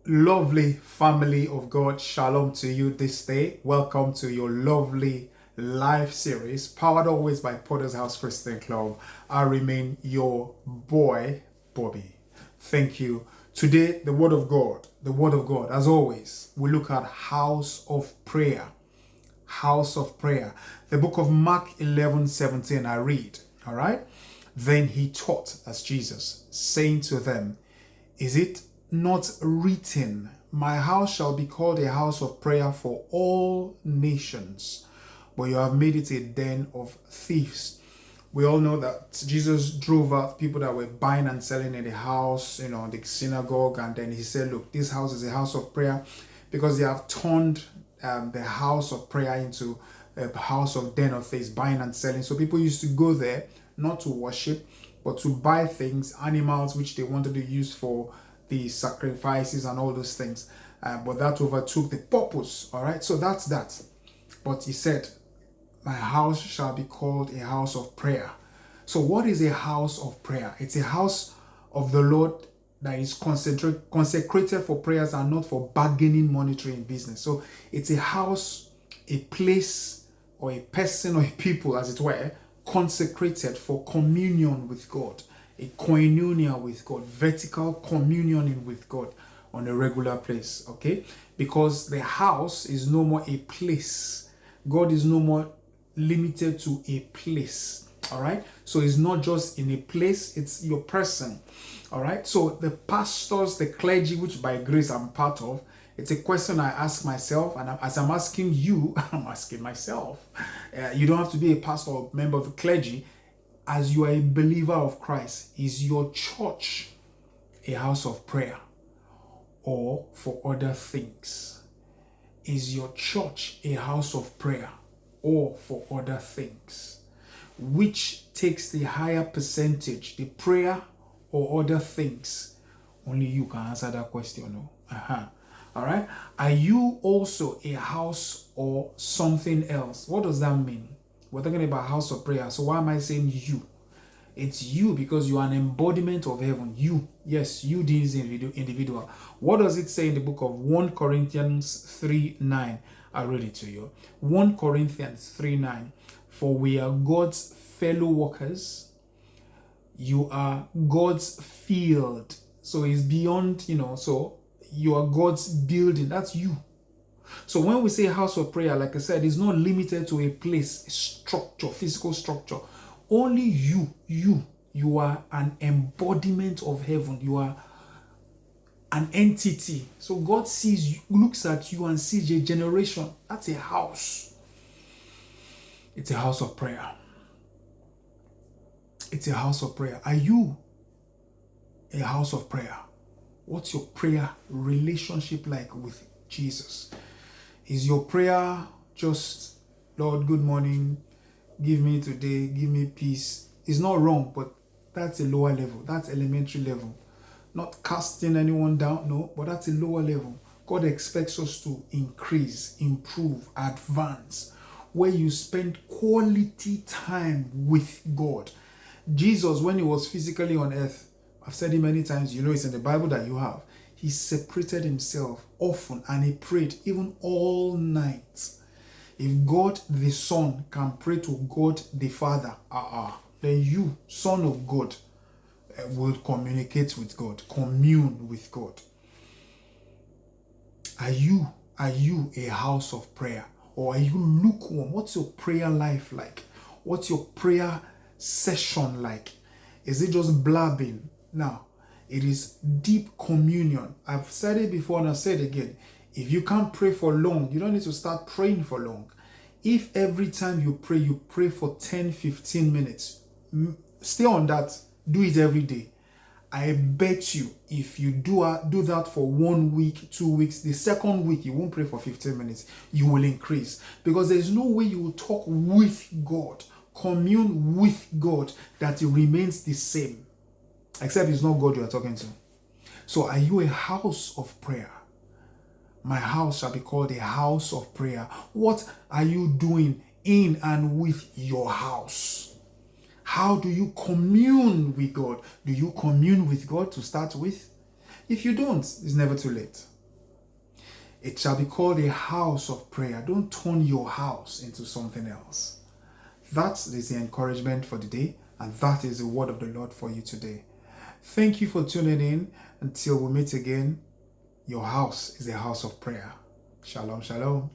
Lovely family of God, shalom to you this day. Welcome to your lovely live series, powered always by Powerhouse Christian Club. I remain your boy, Bobby. Thank you. Today, the Word of God. The Word of God, as always, we look at house of prayer. House of prayer. The book of Mark 11:17, I read. All right. Then he taught, as Jesus, saying to them, is it not written, my house shall be called a house of prayer for all nations, but you have made it a den of thieves. We all know that Jesus drove out people that were buying and selling in the house, the synagogue, and then he said, look, this house is a house of prayer because they have turned the house of prayer into a house of den of thieves, buying and selling. So people used to go there not to worship, but to buy things, animals, which they wanted to use for the sacrifices and all those things. But that overtook the purpose. All right, so that's that. But he said, my house shall be called a house of prayer. So what is a house of prayer? It's a house of the Lord that is consecrated for prayers and not for bargaining monetary in business. So it's a house, a place, or a person or a people, as it were, consecrated for communion with God, a koinonia with God, vertical communion with God on a regular place, okay? Because the house is no more a place. God is no more limited to a place, all right? So it's not just in a place, it's your person, all right? So the pastors, the clergy, which by grace I'm part of, it's a question I ask myself, and as I'm asking you, I'm asking myself. You don't have to be a pastor or member of the clergy. As you are a believer of Christ, is your church a house of prayer or for other things? Is your church a house of prayer or for other things? Which takes the higher percentage, the prayer or other things? Only you can answer that question. All right. Are you also a house or something else? What does that mean? We're talking about house of prayer. So why am I saying you? It's you because you are an embodiment of heaven. You. Yes, you this individual. What does it say in the book of 1 Corinthians 3:9? I'll read it to you. 1 Corinthians 3:9. For we are God's fellow workers. You are God's field. So it's beyond, so you are God's building. That's you. So when we say house of prayer, like I said, it's not limited to a place, a structure, physical structure. Only you are an embodiment of heaven. You are an entity. So God sees you, looks at you and sees a generation. That's a house. It's a house of prayer. It's a house of prayer. Are you a house of prayer? What's your prayer relationship like with Jesus? Is your prayer just, Lord, good morning, give me today, give me peace? It's not wrong, but that's a lower level. That's elementary level. Not casting anyone down, no, but that's a lower level. God expects us to increase, improve, advance, where you spend quality time with God. Jesus, when he was physically on earth, I've said it many times, it's in the Bible that you have. He separated himself often and he prayed even all night. If God the Son can pray to God the Father, then you, Son of God, will communicate with God, commune with God. Are you a house of prayer or are you lukewarm? What's your prayer life like? What's your prayer session like? Is it just blabbing? Now, it is deep communion. I've said it before and I'll say it again. If you can't pray for long, you don't need to start praying for long. If every time you pray for 10, 15 minutes, stay on that, do it every day. I bet you if you do that for 1 week, 2 weeks, the second week you won't pray for 15 minutes, you will increase. Because there's no way you will talk with God, commune with God, that it remains the same. Except it's not God you are talking to. So are you a house of prayer? My house shall be called a house of prayer. What are you doing in and with your house? How do you commune with God? Do you commune with God to start with? If you don't, it's never too late. It shall be called a house of prayer. Don't turn your house into something else. That is the encouragement for the day, and that is the word of the Lord for you today. Thank you for tuning in. Until we meet again, your house is a house of prayer. Shalom, shalom.